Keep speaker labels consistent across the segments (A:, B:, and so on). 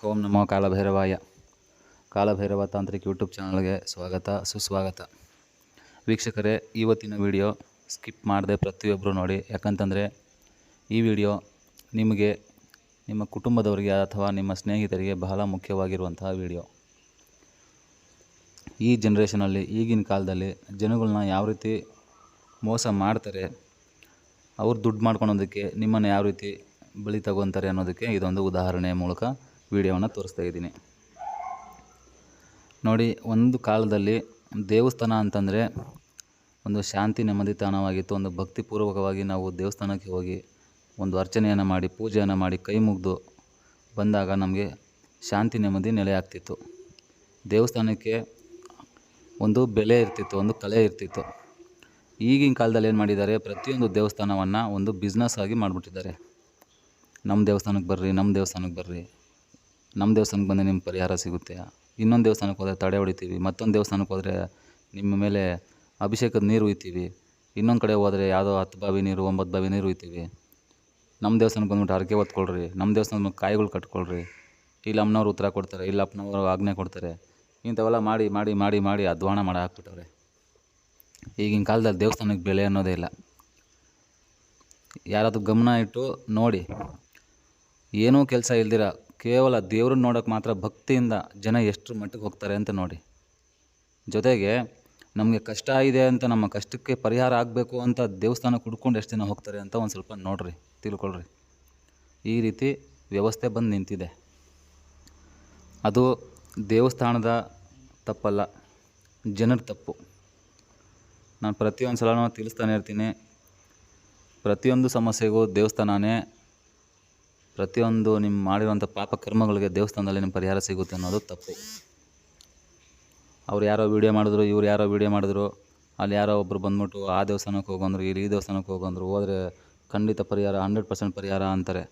A: ಓಂ ನಮೋ ಕಾಲಭೈರವಾಯ. ಕಾಲಭೈರವ ತಾಂತ್ರಿಕ ಯೂಟ್ಯೂಬ್ ಚಾನಲ್ಗೆ ಸ್ವಾಗತ ಸುಸ್ವಾಗತ. ವೀಕ್ಷಕರೇ, ಇವತ್ತಿನ ವಿಡಿಯೋ ಸ್ಕಿಪ್ ಮಾಡದೆ ಪ್ರತಿಯೊಬ್ಬರು ನೋಡಿ. ಯಾಕಂತಂದರೆ ಈ ವಿಡಿಯೋ ನಿಮಗೆ, ನಿಮ್ಮ ಕುಟುಂಬದವರಿಗೆ ಅಥವಾ ನಿಮ್ಮ ಸ್ನೇಹಿತರಿಗೆ ಬಹಳ ಮುಖ್ಯವಾಗಿರುವಂತಹ ವಿಡಿಯೋ. ಈ ಜನ್ರೇಷನಲ್ಲಿ, ಈಗಿನ ಕಾಲದಲ್ಲಿ ಜನಗಳನ್ನ ಯಾವ ರೀತಿ ಮೋಸ ಮಾಡ್ತಾರೆ, ಅವ್ರು ದುಡ್ಡು ಮಾಡ್ಕೊಳೋದಕ್ಕೆ ನಿಮ್ಮನ್ನು ಯಾವ ರೀತಿ ಬಲಿ ತಗೊತಾರೆ ಅನ್ನೋದಕ್ಕೆ ಇದೊಂದು ಉದಾಹರಣೆಯ ಮೂಲಕ ವಿಡಿಯೋವನ್ನು ತೋರಿಸ್ತಾ ಇದ್ದೀನಿ. ನೋಡಿ, ಒಂದು ಕಾಲದಲ್ಲಿ ದೇವಸ್ಥಾನ ಅಂತಂದರೆ ಒಂದು ಶಾಂತಿ ನೆಮ್ಮದಿ ತಾಣವಾಗಿತ್ತು. ಒಂದು ಭಕ್ತಿಪೂರ್ವಕವಾಗಿ ನಾವು ದೇವಸ್ಥಾನಕ್ಕೆ ಹೋಗಿ ಒಂದು ಅರ್ಚನೆಯನ್ನು ಮಾಡಿ, ಪೂಜೆಯನ್ನು ಮಾಡಿ, ಕೈ ಮುಗಿದು ಬಂದಾಗ ನಮಗೆ ಶಾಂತಿ ನೆಮ್ಮದಿ ನೆಲೆಯಾಗ್ತಿತ್ತು. ದೇವಸ್ಥಾನಕ್ಕೆ ಒಂದು ಬೆಲೆ ಇರ್ತಿತ್ತು, ಒಂದು ಕಲೆ ಇರ್ತಿತ್ತು. ಈಗಿನ ಕಾಲದಲ್ಲಿ ಏನು ಮಾಡಿದ್ದಾರೆ, ಪ್ರತಿಯೊಂದು ದೇವಸ್ಥಾನವನ್ನು ಒಂದು ಬಿಸ್ನೆಸ್ ಆಗಿ ಮಾಡಿಬಿಟ್ಟಿದ್ದಾರೆ. ನಮ್ಮ ದೇವಸ್ಥಾನಕ್ಕೆ ಬರ್ರಿ, ನಮ್ಮ ದೇವಸ್ಥಾನಕ್ಕೆ ಬರ್ರಿ, ನಮ್ಮ ದೇವಸ್ಥಾನಕ್ಕೆ ಬಂದರೆ ನಿಮ್ಮ ಪರಿಹಾರ ಸಿಗುತ್ತೆ. ಇನ್ನೊಂದು ದೇವಸ್ಥಾನಕ್ಕೆ ಹೋದರೆ ತಡೆ ಹೊಡಿತೀವಿ, ಮತ್ತೊಂದು ದೇವಸ್ಥಾನಕ್ಕೆ ಹೋದರೆ ನಿಮ್ಮ ಮೇಲೆ ಅಭಿಷೇಕದ ನೀರು ಹುಯ್ತೀವಿ, ಇನ್ನೊಂದು ಕಡೆ ಹೋದರೆ ಯಾವುದೋ 10 ಬಾವಿ ನೀರು 9 ಬಾವಿ ನೀರು ಹುಯ್ತೀವಿ. ನಮ್ಮ ದೇವಸ್ಥಾನಕ್ಕೆ ಬಂದ್ಬಿಟ್ಟು ಹರಕೆ ಹೊತ್ಕೊಳ್ರಿ, ನಮ್ಮ ದೇವಸ್ಥಾನದ ಕಾಯಿಗಳು ಕಟ್ಕೊಳ್ರಿ, ಇಲ್ಲಿ ಅಮ್ಮನವ್ರು ಉತ್ತರ ಕೊಡ್ತಾರೆ, ಇಲ್ಲ ಅಪ್ಪನವರು ಆಜ್ಞೆ ಕೊಡ್ತಾರೆ. ಇಂಥವೆಲ್ಲ ಮಾಡಿ ಮಾಡಿ ಮಾಡಿ ಮಾಡಿ ಅಧ್ವಾನ ಮಾಡಿ ಹಾಕ್ಬಿಟ್ಟವ್ರೆ. ಈಗಿನ ಕಾಲದಲ್ಲಿ ದೇವಸ್ಥಾನಕ್ಕೆ ಬೆಲೆ ಅನ್ನೋದೇ ಇಲ್ಲ. ಯಾರಾದರೂ ಗಮನ ಇಟ್ಟು ನೋಡಿ. ಏನೂ ಕೆಲಸ ಇಲ್ದಿರ ಕೇವಲ ದೇವ್ರನ್ನ ನೋಡೋಕ್ಕೆ ಮಾತ್ರ ಭಕ್ತಿಯಿಂದ ಜನ ಎಷ್ಟು ಮಟ್ಟಿಗೆ ಹೋಗ್ತಾರೆ ಅಂತ ನೋಡಿ. ಜೊತೆಗೆ ನಮಗೆ ಕಷ್ಟ ಇದೆ ಅಂತ, ನಮ್ಮ ಕಷ್ಟಕ್ಕೆ ಪರಿಹಾರ ಆಗಬೇಕು ಅಂತ ದೇವಸ್ಥಾನಕ್ಕೆ ಹುಡ್ಕೊಂಡು ಎಷ್ಟು ಜನ ಹೋಗ್ತಾರೆ ಅಂತ ಒಂದು ಸ್ವಲ್ಪ ನೋಡ್ರಿ, ತಿಳ್ಕೊಳ್ರಿ. ಈ ರೀತಿ ವ್ಯವಸ್ಥೆ ಬಂದು ನಿಂತಿದೆ. ಅದು ದೇವಸ್ಥಾನದ ತಪ್ಪಲ್ಲ, ಜನರ ತಪ್ಪು. ನಾನು ಪ್ರತಿಯೊಂದು ಸಲನೂ ತಿಳಿಸ್ತಾನೆ ಇರ್ತೀನಿ, ಪ್ರತಿಯೊಂದು ಸಮಸ್ಯೆಗೂ ದೇವಸ್ಥಾನನೇ, ಪ್ರತಿಯೊಂದು ನಿಮ್ಮ ಮಾಡಿರುವಂಥ ಪಾಪ ಕರ್ಮಗಳಿಗೆ ದೇವಸ್ಥಾನದಲ್ಲಿ ನಿಮ್ಮ ಪರಿಹಾರ ಸಿಗುತ್ತೆ ಅನ್ನೋದು ತಪ್ಪು. ಅವ್ರು ಯಾರೋ ವೀಡಿಯೋ ಮಾಡಿದ್ರು, ಇವ್ರು ಯಾರೋ ವೀಡಿಯೋ ಮಾಡಿದ್ರು, ಅಲ್ಲಿ ಯಾರೋ ಒಬ್ಬರು ಬಂದ್ಬಿಟ್ಟು ಆ ದೇವಸ್ಥಾನಕ್ಕೆ ಹೋಗಂದ್ರು, ಇಲ್ಲಿ ಈ ದೇವಸ್ಥಾನಕ್ಕೆ ಹೋಗಂದ್ರು, ಹೋದರೆ ಖಂಡಿತ ಪರಿಹಾರ 100% ಪರಿಹಾರ ಅಂತಾರೆ.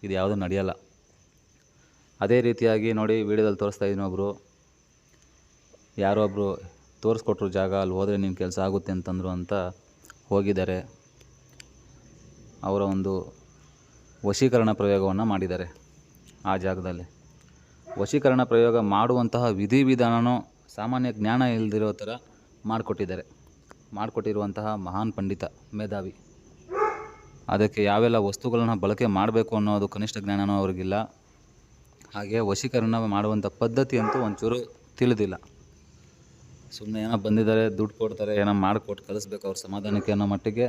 A: ಇದು ಯಾವುದೂ ನಡೆಯಲ್ಲ. ಅದೇ ರೀತಿಯಾಗಿ ನೋಡಿ, ವೀಡಿಯೋದಲ್ಲಿ ತೋರಿಸ್ತಾ ಇದ್ದೀನಿ, ಒಬ್ಬರು ಯಾರೋ ಒಬ್ಬರು ತೋರಿಸ್ಕೊಟ್ರು ಜಾಗ, ಅಲ್ಲಿ ಹೋದರೆ ನಿಮ್ಮ ಕೆಲಸ ಆಗುತ್ತೆ ಅಂತಂದರು ಅಂತ ಹೋಗಿದ್ದಾರೆ. ಅವರ ಒಂದು ವಶೀಕರಣ ಪ್ರಯೋಗವನ್ನು ಮಾಡಿದ್ದಾರೆ ಆ ಜಾಗದಲ್ಲಿ. ವಶೀಕರಣ ಪ್ರಯೋಗ ಮಾಡುವಂತಹ ವಿಧಿವಿಧಾನವೂ ಸಾಮಾನ್ಯ ಜ್ಞಾನ ಇಲ್ಲದಿರೋ ಥರ ಮಾಡಿಕೊಟ್ಟಿರುವಂತಹ ಮಹಾನ್ ಪಂಡಿತ, ಮೇಧಾವಿ. ಅದಕ್ಕೆ ಯಾವೆಲ್ಲ ವಸ್ತುಗಳನ್ನು ಬಳಕೆ ಮಾಡಬೇಕು ಅನ್ನೋದು ಕನಿಷ್ಠ ಜ್ಞಾನವೂ ಅವ್ರಿಗಿಲ್ಲ. ಹಾಗೆ ವಶೀಕರಣ ಮಾಡುವಂಥ ಪದ್ಧತಿ ಅಂತೂ ಒಂಚೂರು ತಿಳಿದಿಲ್ಲ. ಸುಮ್ಮನೆ ಏನೋ ಬಂದಿದ್ದಾರೆ, ದುಡ್ಡು ಕೊಡ್ತಾರೆ, ಏನೋ ಮಾಡಿಕೊಟ್ಟು ಕಳಿಸ್ಬೇಕು ಅವ್ರ ಸಮಾಧಾನಕ್ಕೆ ಅನ್ನೋ ಮಟ್ಟಿಗೆ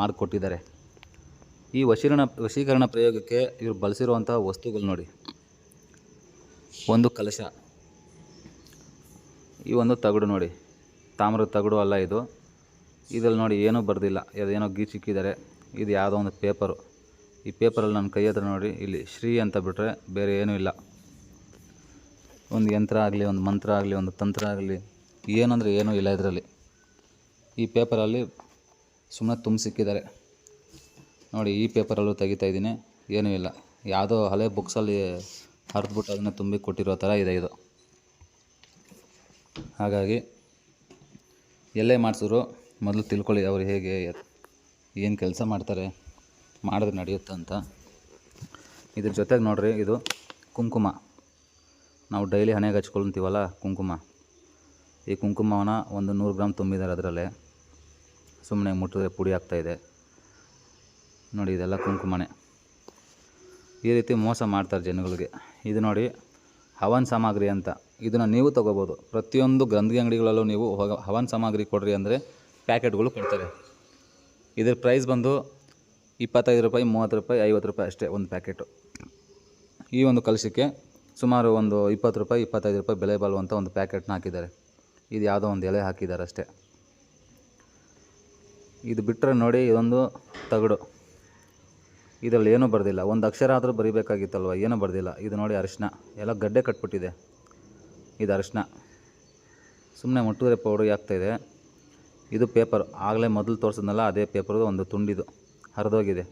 A: ಮಾಡಿಕೊಟ್ಟಿದ್ದಾರೆ. ಈ ವಶೀಕರಣ ಪ್ರಯೋಗಕ್ಕೆ ಇವರು ಬಳಸಿರುವಂತಹ ವಸ್ತುಗಳು ನೋಡಿ. ಒಂದು ಕಲಶ, ಈ ಒಂದು ತಗಡು ನೋಡಿ, ತಾಮ್ರದ ತಗಡು ಅಲ್ಲ ಇದು. ಇದರಲ್ಲಿ ನೋಡಿ ಏನೂ ಬರೆದಿಲ್ಲ, ಅದೇನೋ ಗೀಚಿಕ್ಕಿದ್ದಾರೆ. ಇದು ಯಾವುದೋ ಒಂದು ಪೇಪರು. ಈ ಪೇಪರಲ್ಲಿ ನನ್ನ ಕೈ ಹತ್ರ ನೋಡಿ, ಇಲ್ಲಿ ಶ್ರೀ ಅಂತ ಬಿಟ್ಟರೆ ಬೇರೆ ಏನೂ ಇಲ್ಲ. ಒಂದು ಯಂತ್ರ ಆಗಲಿ, ಒಂದು ಮಂತ್ರ ಆಗಲಿ, ಒಂದು ತಂತ್ರ ಆಗಲಿ, ಏನಂದರೆ ಏನೂ ಇಲ್ಲ ಇದರಲ್ಲಿ. ಈ ಪೇಪರಲ್ಲಿ ಸುಮ್ಮನೆ ತುಂಬಿಸಿಕ್ಕಿದ್ದಾರೆ ನೋಡಿ. ಈ ಪೇಪರಲ್ಲೂ ತೆಗಿತಾ ಇದ್ದೀನಿ, ಏನೂ ಇಲ್ಲ. ಯಾವುದೋ ಹಳೆ ಬುಕ್ಸಲ್ಲಿ ಹರಿದ್ಬಿಟ್ಟು ಅದನ್ನು ತುಂಬಿ ಕೊಟ್ಟಿರೋ ಥರ ಇದೆ ಇದು. ಹಾಗಾಗಿ ಎಲ್ಲೇ ಮಾಡಿಸಿದ್ರು ಮೊದಲು ತಿಳ್ಕೊಳ್ಳಿ, ಅವರು ಹೇಗೆ ಏನು ಕೆಲಸ ಮಾಡ್ತಾರೆ, ಮಾಡಿದ್ರೆ ನಡೆಯುತ್ತೆ ಅಂತ. ಇದ್ರ ಜೊತೆಗೆ ನೋಡಿರಿ, ಇದು ಕುಂಕುಮ. ನಾವು ಡೈಲಿ ಹಣೆಗೆ ಹಚ್ಕೊಳ್ತೀವಲ್ಲ ಕುಂಕುಮ. ಈ ಕುಂಕುಮವನ್ನು ಒಂದು 100 ಗ್ರಾಮ್ ತುಂಬಿದ್ದಾರೆ ಅದರಲ್ಲೇ. ಸುಮ್ಮನೆ ಮುಟ್ಟಿದ್ರೆ ಪುಡಿ ಆಗ್ತಾಯಿದೆ ನೋಡಿ. ಇದೆಲ್ಲ ಕುಂಕುಮನೇ. ಈ ರೀತಿ ಮೋಸ ಮಾಡ್ತಾರೆ ಜನಗಳಿಗೆ. ಇದು ನೋಡಿ, ಹವನ್ ಸಾಮಗ್ರಿ ಅಂತ. ಇದನ್ನು ನೀವು ತೊಗೋಬೋದು. ಪ್ರತಿಯೊಂದು ಗ್ರಂಥಿ ಅಂಗಡಿಗಳಲ್ಲೂ ನೀವು ಹವನ್ ಸಾಮಗ್ರಿ ಕೊಡ್ರಿ ಅಂದರೆ ಪ್ಯಾಕೆಟ್ಗಳು ಕೊಡ್ತಾರೆ. ಇದ್ರ ಪ್ರೈಸ್ ಬಂದು 25 ರೂಪಾಯಿ, 30 ರೂಪಾಯಿ, 50 ರೂಪಾಯಿ ಅಷ್ಟೇ ಒಂದು ಪ್ಯಾಕೆಟು. ಈ ಒಂದು ಕಲಶಕ್ಕೆ ಸುಮಾರು ಒಂದು 20 ರೂಪಾಯಿ, 25 ರೂಪಾಯಿ ಬೆಲೆ ಬಾಳುವಂಥ ಒಂದು ಪ್ಯಾಕೆಟ್ನ ಹಾಕಿದ್ದಾರೆ. ಇದು ಯಾವುದೋ ಒಂದು ಎಲೆ ಹಾಕಿದ್ದಾರೆ ಅಷ್ಟೇ. ಇದು ಬಿಟ್ಟರೆ ನೋಡಿ, ಇದೊಂದು ತಗಡು. ಇದರಲ್ಲಿ ಏನೂ ಬರೆದಿಲ್ಲ. ಒಂದು ಅಕ್ಷರ ಆದರೂ ಬರೀಬೇಕಾಗಿತ್ತಲ್ವ, ಏನೂ ಬರೆದಿಲ್ಲ. ಇದು ನೋಡಿ ಅರಿಶಿನ, ಎಲ್ಲ ಗಡ್ಡೆ ಕಟ್ಬಿಟ್ಟಿದೆ. ಇದು ಅರಿಶಿನ. ಸುಮ್ಮನೆ ಮುಟ್ಟಿದ್ರೆ ಪೌಡ್ರಿಗೆ ಆಗ್ತಾಯಿದೆ. ಇದು ಪೇಪರ್, ಆಗಲೇ ಮೊದಲು ತೋರಿಸಿದ್ನಲ್ಲ ಅದೇ ಪೇಪರ್ದು ಒಂದು ತುಂಡಿದು ಹರಿದೋಗಿದೆ.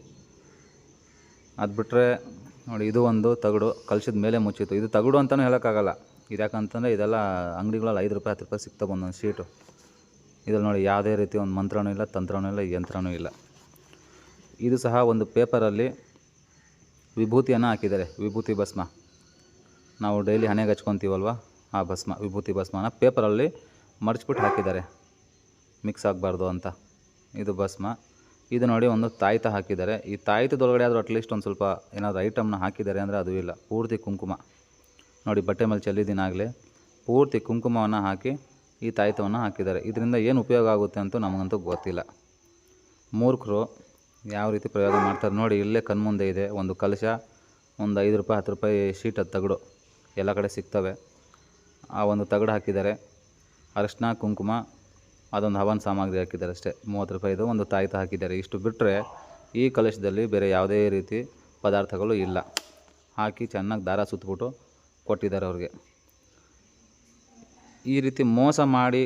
A: ಅದು ಬಿಟ್ಟರೆ ನೋಡಿ, ಇದು ಒಂದು ತಗಡು ಕಲಶದ ಮೇಲೆ ಮುಚ್ಚಿತ್ತು. ಇದು ತಗಡು ಅಂತಲೂ ಹೇಳೋಕ್ಕಾಗಲ್ಲ. ಇದು ಯಾಕಂತಂದರೆ ಇದೆಲ್ಲ ಅಂಗಡಿಗಳಲ್ಲಿ 5 ರೂಪಾಯಿ 10 ರೂಪಾಯಿ ಸಿಗ್ತಾ ಒಂದೊಂದು ಶೀಟು. ಇದ್ರಲ್ಲಿ ನೋಡಿ ಯಾವುದೇ ರೀತಿ ಒಂದು ಮಂತ್ರನೂ ಇಲ್ಲ, ತಂತ್ರನೂ ಇಲ್ಲ, ಯಂತ್ರನೂ ಇಲ್ಲ. ಇದು ಸಹ ಒಂದು ಪೇಪರಲ್ಲಿ ವಿಭೂತಿಯನ್ನು ಹಾಕಿದ್ದಾರೆ, ವಿಭೂತಿ ಭಸ್ಮ. ನಾವು ಡೈಲಿ ಹಣೆಗೆ ಹಚ್ಕೊತೀವಲ್ವ ಆ ಭಸ್ಮ, ವಿಭೂತಿ ಭಸ್ಮನ ಪೇಪರಲ್ಲಿ ಮಡಚ್ಬಿಟ್ಟು ಹಾಕಿದ್ದಾರೆ, ಮಿಕ್ಸ್ ಆಗಬಾರ್ದು ಅಂತ. ಇದು ಭಸ್ಮ. ಇದು ನೋಡಿ ಒಂದು ತಾಯ್ತ ಹಾಕಿದ್ದಾರೆ. ಈ ತಾಯ್ತದೊಳಗಡೆ ಆದರೂ ಅಟ್ಲೀಸ್ಟ್ ಒಂದು ಸ್ವಲ್ಪ ಏನಾದರೂ ಐಟಮ್ನ ಹಾಕಿದ್ದಾರೆ ಅಂದರೆ ಅದು ಇಲ್ಲ. ಪೂರ್ತಿ ಕುಂಕುಮ ನೋಡಿ, ಬಟ್ಟೆ ಮೇಲೆ ಚೆಲ್ಲಿದ್ದೀನಾಗಲೇ ಪೂರ್ತಿ ಕುಂಕುಮವನ್ನು ಹಾಕಿ ಈ ತಾಯ್ತವನ್ನು ಹಾಕಿದ್ದಾರೆ. ಇದರಿಂದ ಏನು ಉಪಯೋಗ ಆಗುತ್ತೆ ಅಂತೂ ನಮಗಂತೂ ಗೊತ್ತಿಲ್ಲ. ಮೂರ್ಖರು ಯಾವ ರೀತಿ ಪ್ರಯೋಗ ಮಾಡ್ತಾರೆ ನೋಡಿ. ಇಲ್ಲೇ ಕಣ್ಮುಂದೆ ಇದೆ ಒಂದು ಕಲಶ, ಒಂದು 5 ರೂಪಾಯಿ 10 ರೂಪಾಯಿ ಶೀಟ್, ಅದು ತಗಡು ಎಲ್ಲ ಕಡೆ ಸಿಗ್ತವೆ. ಆ ಒಂದು ತಗಡು ಹಾಕಿದ್ದಾರೆ, ಅರಿಶಿನ ಕುಂಕುಮ, ಅದೊಂದು ಹವನ ಸಾಮಗ್ರಿ ಹಾಕಿದ್ದಾರೆ ಅಷ್ಟೇ. 30 ರೂಪಾಯಿದು ಒಂದು ತಾಯ್ತ ಹಾಕಿದ್ದಾರೆ. ಇಷ್ಟು ಬಿಟ್ಟರೆ ಈ ಕಲಶದಲ್ಲಿ ಬೇರೆ ಯಾವುದೇ ರೀತಿ ಪದಾರ್ಥಗಳು ಇಲ್ಲ. ಹಾಕಿ ಚೆನ್ನಾಗಿ ದಾರ ಸುತ್ತಬಿಟ್ಟು ಕೊಟ್ಟಿದ್ದಾರೆ ಅವ್ರಿಗೆ. ಈ ರೀತಿ ಮೋಸ ಮಾಡಿ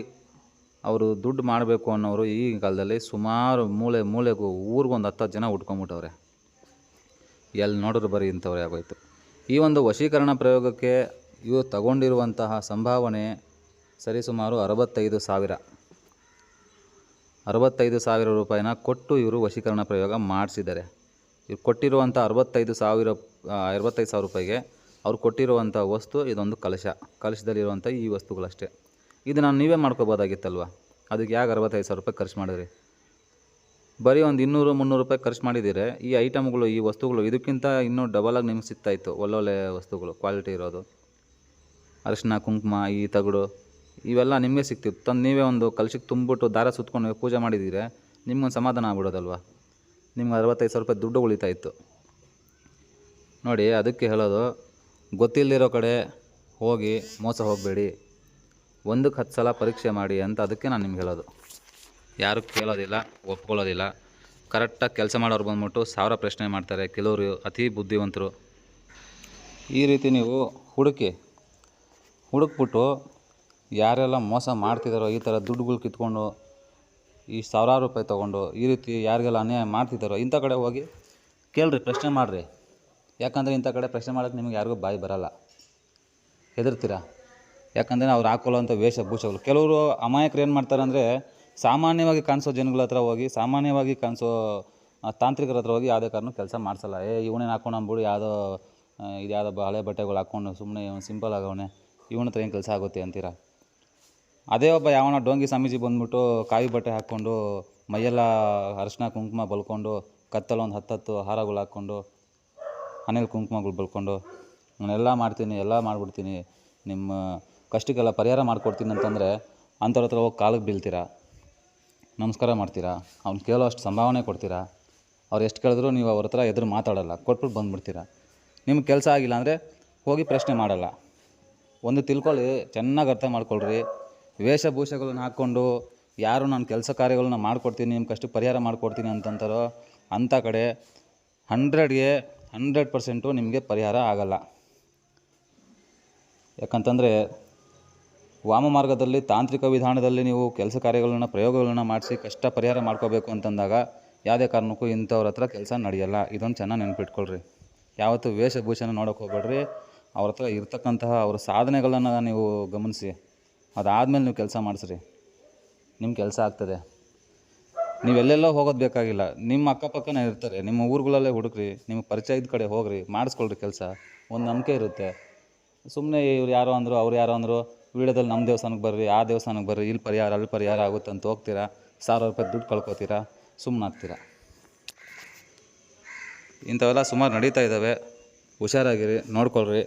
A: ಅವರು ದುಡ್ಡು ಮಾಡಬೇಕು ಅನ್ನೋರು ಈ ಕಾಲದಲ್ಲಿ ಸುಮಾರು ಮೂಲೆಗೂ ಊರಿಗೊಂದು 10 ಜನ ಉಟ್ಕೊಂಡ್ಬಿಟ್ಟವ್ರೆ. ಎಲ್ಲಿ ನೋಡಿದ್ರು ಬರೀ ಇಂಥವ್ರೆ ಆಗೋಯ್ತು. ಈ ಒಂದು ವಶೀಕರಣ ಪ್ರಯೋಗಕ್ಕೆ ಇವರು ತಗೊಂಡಿರುವಂತಹ ಸಂಭಾವನೆ ಸರಿಸುಮಾರು 65,000 ರೂಪಾಯಿನ ಕೊಟ್ಟು ಇವರು ವಶೀಕರಣ ಪ್ರಯೋಗ ಮಾಡಿಸಿದ್ದಾರೆ. ಇವ್ರು ಕೊಟ್ಟಿರುವಂಥ 65,000 ರೂಪಾಯಿಗೆ ಅವ್ರು ಕೊಟ್ಟಿರುವಂಥ ವಸ್ತು ಇದೊಂದು ಕಲಶದಲ್ಲಿರುವಂಥ ಈ ವಸ್ತುಗಳಷ್ಟೇ. ಇದನ್ನು ನೀವೇ ಮಾಡ್ಕೋಬೋದಾಗಿತ್ತಲ್ವ, ಅದಕ್ಕೆ ಯಾಕೆ 65,000 ರೂಪಾಯಿ ಖರ್ಚು ಮಾಡಿದ್ರಿ? ಬರೀ ಒಂದು 200-300 ರೂಪಾಯಿ ಖರ್ಚು ಮಾಡಿದ್ದೀರಿ. ಈ ಐಟಮ್ಗಳು, ಈ ವಸ್ತುಗಳು ಇದಕ್ಕಿಂತ ಇನ್ನೂ ಡಬಲಾಗಿ ನಿಮ್ಗೆ ಸಿಗ್ತಾಯಿತ್ತು. ಒಳ್ಳೊಳ್ಳೆ ವಸ್ತುಗಳು, ಕ್ವಾಲಿಟಿ ಇರೋದು, ಅರಿಶಿನ ಕುಂಕುಮ, ಈ ತಗಡು ಇವೆಲ್ಲ ನಿಮಗೆ ಸಿಗ್ತಿತ್ತು. ತಂದು ನೀವೇ ಒಂದು ಕಲಶಕ್ಕೆ ತುಂಬಿಬಿಟ್ಟು ದಾರ ಸುತ್ಕೊಂಡು ಪೂಜೆ ಮಾಡಿದ್ದೀರಿ, ನಿಮ್ಗೊಂದು ಸಮಾಧಾನ ಆಗ್ಬಿಡೋದಲ್ವ. ನಿಮ್ಗೆ 65,000 ರೂಪಾಯಿ ದುಡ್ಡು ಉಳಿತಾಯಿತ್ತು ನೋಡಿ. ಅದಕ್ಕೆ ಹೇಳೋದು, ಗೊತ್ತಿಲ್ಲದಿರೋ ಕಡೆ ಹೋಗಿ ಮೋಸ ಹೋಗಬೇಡಿ, 1-10 ಸಲ ಪರೀಕ್ಷೆ ಮಾಡಿ ಅಂತ. ಅದಕ್ಕೆ ನಾನು ನಿಮ್ಗೆ ಹೇಳೋದು. ಯಾರು ಕೇಳೋದಿಲ್ಲ, ಒಪ್ಕೊಳ್ಳೋದಿಲ್ಲ. ಕರೆಕ್ಟಾಗಿ ಕೆಲಸ ಮಾಡೋರು ಬಂದ್ಬಿಟ್ಟು 1000 ಪ್ರಶ್ನೆ ಮಾಡ್ತಾರೆ. ಕೆಲವರು ಅತಿ ಬುದ್ಧಿವಂತರು. ಈ ರೀತಿ ನೀವು ಹುಡುಕ್ಬಿಟ್ಟು ಯಾರೆಲ್ಲ ಮೋಸ ಮಾಡ್ತಿದ್ದಾರೋ, ಈ ಥರ ದುಡ್ಡುಗಳು ಕಿತ್ಕೊಂಡು ಈ 1000 ರೂಪಾಯಿ ತೊಗೊಂಡು ಈ ರೀತಿ ಯಾರಿಗೆಲ್ಲ ಅನ್ಯಾಯ ಮಾಡ್ತಿದ್ದಾರೋ ಇಂಥ ಕಡೆ ಹೋಗಿ ಕೇಳ್ರಿ, ಪ್ರಶ್ನೆ ಮಾಡಿರಿ. ಯಾಕಂದರೆ ಇಂಥ ಕಡೆ ಪ್ರಶ್ನೆ ಮಾಡೋಕ್ಕೆ ನಿಮಗೆ ಯಾರಿಗೂ ಬಾಯಿ ಬರೋಲ್ಲ, ಹೆದರ್ತೀರ. ಯಾಕಂದರೆ ಅವ್ರು ಹಾಕೊಳ್ಳೋವಂಥ ವೇಷಭೂಷಗಳು, ಕೆಲವರು ಅಮಾಯಕರು ಏನು ಮಾಡ್ತಾರೆ ಅಂದರೆ, ಸಾಮಾನ್ಯವಾಗಿ ಕಾಣಿಸೋ ಜನಗಳ ಹತ್ರ ಹೋಗಿ, ಸಾಮಾನ್ಯವಾಗಿ ಕಾಣಿಸೋ ತಾಂತ್ರಿಕರ ಹತ್ರ ಹೋಗಿ ಯಾವುದೇ ಕಾರಣಕ್ಕೂ ಕೆಲಸ ಮಾಡಿಸಲ್ಲ. ಇವನೇನು ಹಾಕೊಂಡು ಅಂದ್ಬಿಡು, ಯಾವುದೋ ಹಳೆ ಬಟ್ಟೆಗಳು ಹಾಕ್ಕೊಂಡು ಸುಮ್ಮನೆ ಇವನು ಸಿಂಪಲ್ ಆಗವನೆ, ಇವನ ಹತ್ರ ಏನು ಕೆಲಸ ಆಗುತ್ತೆ ಅಂತೀರ. ಅದೇ ಒಬ್ಬ ಯಾವನ ಡೋಂಗಿ ಸ್ವಾಮೀಜಿ ಬಂದ್ಬಿಟ್ಟು ಕಾವಿ ಬಟ್ಟೆ ಹಾಕ್ಕೊಂಡು ಮೈಯೆಲ್ಲ ಅರಿಶಿನ ಕುಂಕುಮ ಬಳ್ಕೊಂಡು, ಕತ್ತಲ್ಲೊಂದು 10 ಹಾರಗಳು ಹಾಕ್ಕೊಂಡು, ಹಣೆಯಲ್ಲಿ ಕುಂಕುಮಗಳು ಬಳ್ಕೊಂಡು, ನಾನೆಲ್ಲ ಮಾಡ್ತೀನಿ, ಎಲ್ಲ ಮಾಡಿಬಿಡ್ತೀನಿ, ನಿಮ್ಮ ಕಷ್ಟಕ್ಕೆಲ್ಲ ಪರಿಹಾರ ಮಾಡಿಕೊಡ್ತೀನಿ ಅಂತಂದರೆ ಅಂಥವ್ರ ಹತ್ರ ಹೋಗಿ ಕಾಲಿಗೆ ಬೀಳ್ತೀರಾ, ನಮಸ್ಕಾರ ಮಾಡ್ತೀರಾ, ಅವ್ನು ಕೇಳೋ ಅಷ್ಟು ಸಂಭಾವನೆ ಕೊಡ್ತೀರಾ. ಅವ್ರು ಎಷ್ಟು ಕೇಳಿದ್ರು ನೀವು ಅವ್ರ ಹತ್ರ ಎದುರು ಮಾತಾಡೋಲ್ಲ, ಕೊಟ್ಬಿಟ್ಟು ಬಂದುಬಿಡ್ತೀರಾ. ನಿಮ್ಗೆ ಕೆಲಸ ಆಗಿಲ್ಲ ಅಂದರೆ ಹೋಗಿ ಪ್ರಶ್ನೆ ಮಾಡಲ್ಲ. ಒಂದು ತಿಳ್ಕೊಳ್ಳಿ, ಚೆನ್ನಾಗಿ ಅರ್ಥ ಮಾಡ್ಕೊಳ್ರಿ. ವೇಷಭೂಷೆಗಳನ್ನ ಹಾಕ್ಕೊಂಡು ಯಾರು ನಾನು ಕೆಲಸ ಕಾರ್ಯಗಳನ್ನ ಮಾಡಿಕೊಡ್ತೀನಿ, ನಿಮ್ಮ ಕಷ್ಟಕ್ಕೆ ಪರಿಹಾರ ಮಾಡಿಕೊಡ್ತೀನಿ ಅಂತಂತಾರೋ ಅಂಥ ಕಡೆ 100% ನಿಮಗೆ ಪರಿಹಾರ ಆಗಲ್ಲ. ಯಾಕಂತಂದರೆ ವಾಮ ಮಾರ್ಗದಲ್ಲಿ, ತಾಂತ್ರಿಕ ವಿಧಾನದಲ್ಲಿ ನೀವು ಕೆಲಸ ಕಾರ್ಯಗಳನ್ನ, ಪ್ರಯೋಗಗಳನ್ನ ಮಾಡಿಸಿ ಕಷ್ಟ ಪರಿಹಾರ ಮಾಡ್ಕೋಬೇಕು ಅಂತಂದಾಗ ಯಾವುದೇ ಕಾರಣಕ್ಕೂ ಇಂಥವ್ರ ಹತ್ರ ಕೆಲಸ ನಡೆಯಲ್ಲ. ಇದೊಂದು ಚೆನ್ನಾಗಿ ನೆನ್ಪಿಟ್ಕೊಳ್ರಿ. ಯಾವತ್ತೂ ವೇಷಭೂಷಣ ನೋಡೋಕೆ ಹೋಗ್ಬೇಡ್ರಿ. ಅವ್ರ ಹತ್ರ ಇರ್ತಕ್ಕಂತಹ ಅವ್ರ ಸಾಧನೆಗಳನ್ನು ನೀವು ಗಮನಿಸಿ, ಅದಾದಮೇಲೆ ನೀವು ಕೆಲಸ ಮಾಡಿಸ್ರಿ, ನಿಮ್ಮ ಕೆಲಸ ಆಗ್ತದೆ. ನೀವೆಲ್ಲೆಲ್ಲೋ ಹೋಗೋದು ಬೇಕಾಗಿಲ್ಲ, ನಿಮ್ಮ ಅಕ್ಕಪಕ್ಕನೇ ಇರ್ತಾರೆ. ನಿಮ್ಮ ಊರುಗಳಲ್ಲೇ ಹುಡುಕ್ರಿ, ನಿಮ್ಮ ಪರಿಚಯದ ಕಡೆ ಹೋಗ್ರಿ, ಮಾಡಿಸ್ಕೊಳ್ರಿ ಕೆಲಸ. ಒಂದು ನಂಬಿಕೆ ಇರುತ್ತೆ. ಸುಮ್ಮನೆ ಇವ್ರು ಯಾರೋ ಅಂದರು, ಅವ್ರು ಯಾರೋ ಅಂದರು, ವೀಡಿಯೋದಲ್ಲಿ ನಮ್ಮ ದೇವಸ್ಥಾನಕ್ಕೆ ಬರ್ರಿ, ಆ ದೇವಸ್ಥಾನಕ್ಕೆ ಬರ್ರಿ, ಇಲ್ಲಿ ಪರಿಹಾರ ಅಲ್ಲಿ ಪರಿಹಾರ ಆಗುತ್ತೆ ಅಂತ ಹೋಗ್ತೀರಾ, 1000 ರೂಪಾಯಿ ದುಡ್ಡು ಕಳ್ಕೊತೀರಾ, ಸುಮ್ಮನಾಗ್ತೀರಾ. ಇಂಥವೆಲ್ಲ ಸುಮಾರು ನಡೀತಾ ಇದ್ದಾವೆ. ಹುಷಾರಾಗಿರಿ, ನೋಡ್ಕೊಳ್ರಿ.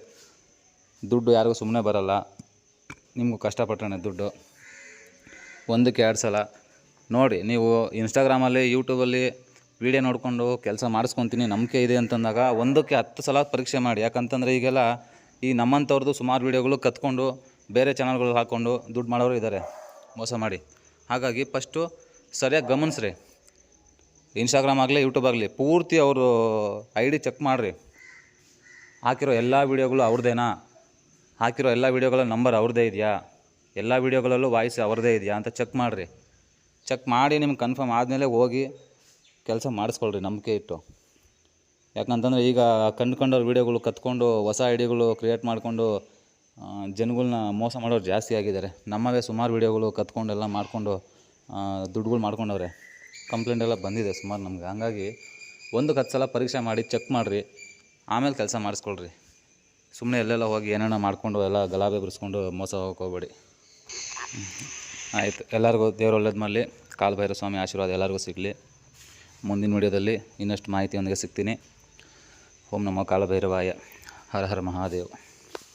A: ದುಡ್ಡು ಯಾರಿಗೂ ಸುಮ್ಮನೆ ಬರಲ್ಲ. ನಿಮಗೂ ಕಷ್ಟಪಟ್ಟರೆ ದುಡ್ಡು. 1-2 ಸಲ ನೋಡಿ. ನೀವು ಇನ್ಸ್ಟಾಗ್ರಾಮಲ್ಲಿ, ಯೂಟ್ಯೂಬಲ್ಲಿ ವೀಡಿಯೋ ನೋಡಿಕೊಂಡು ಕೆಲಸ ಮಾಡಿಸ್ಕೊತೀನಿ ನಂಬಿಕೆ ಇದೆ ಅಂತಂದಾಗ 1-10 ಸಲ ಪರೀಕ್ಷೆ ಮಾಡಿ. ಯಾಕಂತಂದರೆ ಈಗೆಲ್ಲ ಈ ನಮ್ಮಂಥವ್ರದ್ದು ಸುಮಾರು ವೀಡಿಯೋಗಳು ಕತ್ಕೊಂಡು ಬೇರೆ ಚಾನಲ್ಗಳು ಹಾಕ್ಕೊಂಡು ದುಡ್ಡು ಮಾಡೋರು ಇದ್ದಾರೆ, ಮೋಸ ಮಾಡಿ. ಹಾಗಾಗಿ ಫಸ್ಟು ಸರಿಯಾಗಿ ಗಮನಿಸ್ರಿ. ಇನ್ಸ್ಟಾಗ್ರಾಮ್ ಆಗಲಿ, ಯೂಟ್ಯೂಬ್ ಆಗಲಿ, ಪೂರ್ತಿ ಅವರು ID ಚೆಕ್ ಮಾಡಿರಿ. ಹಾಕಿರೋ ಎಲ್ಲ ವೀಡಿಯೋಗಳು ಅವ್ರದ್ದೇನಾ, ಹಾಕಿರೋ ಎಲ್ಲ ವೀಡಿಯೋಗಳ ನಂಬರ್ ಅವ್ರದ್ದೇ ಇದೆಯಾ, ಎಲ್ಲ ವೀಡಿಯೋಗಳಲ್ಲೂ ವಾಯ್ಸ್ ಅವ್ರದ್ದೇ ಇದೆಯಾ ಅಂತ ಚೆಕ್ ಮಾಡಿರಿ. ಚೆಕ್ ಮಾಡಿ ನಿಮ್ಗೆ ಕನ್ಫರ್ಮ್ ಆದಮೇಲೆ ಹೋಗಿ ಕೆಲಸ ಮಾಡಿಸ್ಕೊಳ್ರಿ ನಂಬಿಕೆ ಇಟ್ಟು. ಯಾಕಂತಂದರೆ ಈಗ ಕಂಡ್ಕೊಂಡವ್ರ ವೀಡಿಯೋಗಳು ಕತ್ಕೊಂಡು ಹೊಸ ಐಡಿಗಳು ಕ್ರಿಯೇಟ್ ಮಾಡಿಕೊಂಡು ಜನಗಳ್ನ ಮೋಸ ಮಾಡೋರು ಜಾಸ್ತಿ ಆಗಿದ್ದಾರೆ. ನಮ್ಮವೇ ಸುಮಾರು ವೀಡಿಯೋಗಳು ಕತ್ಕೊಂಡೆಲ್ಲ ಮಾಡಿಕೊಂಡು ದುಡ್ಡುಗಳು ಮಾಡ್ಕೊಂಡವ್ರೆ. ಕಂಪ್ಲೇಂಟ್ ಎಲ್ಲ ಬಂದಿದೆ ಸುಮಾರು ನಮ್ಗೆ. ಹಂಗಾಗಿ 1-10 ಸಲ ಪರೀಕ್ಷೆ ಮಾಡಿ ಚೆಕ್ ಮಾಡಿರಿ, ಆಮೇಲೆ ಕೆಲಸ ಮಾಡಿಸ್ಕೊಳ್ರಿ. ಸುಮ್ಮನೆ ಎಲ್ಲೆಲ್ಲ ಹೋಗಿ ಏನೇನೋ ಮಾಡಿಕೊಂಡು ಎಲ್ಲ ಗಲಾಭೆ ಬಿಡಿಸ್ಕೊಂಡು ಮೋಸ ಹೋಗಕ್ಕೆ ಹೋಗ್ಬೇಡಿ. ಆಯಿತು, ಎಲ್ಲರಿಗೂ ದೇವ್ರು ಒಳ್ಳೇದು ಮಾಡಲಿ. ಕಾಲಭೈರವ ಸ್ವಾಮಿ ಆಶೀರ್ವಾದ ಎಲ್ಲರಿಗೂ ಸಿಗಲಿ. ಮುಂದಿನ ವಿಡಿಯೋದಲ್ಲಿ ಇನ್ನಷ್ಟು ಮಾಹಿತಿಯೊಂದಿಗೆ ಸಿಗ್ತೀನಿ. ಓಂ ನಮೋ ಕಾಲಭೈರವಾಯ. ಹರ ಹರ ಮಹಾದೇವ್.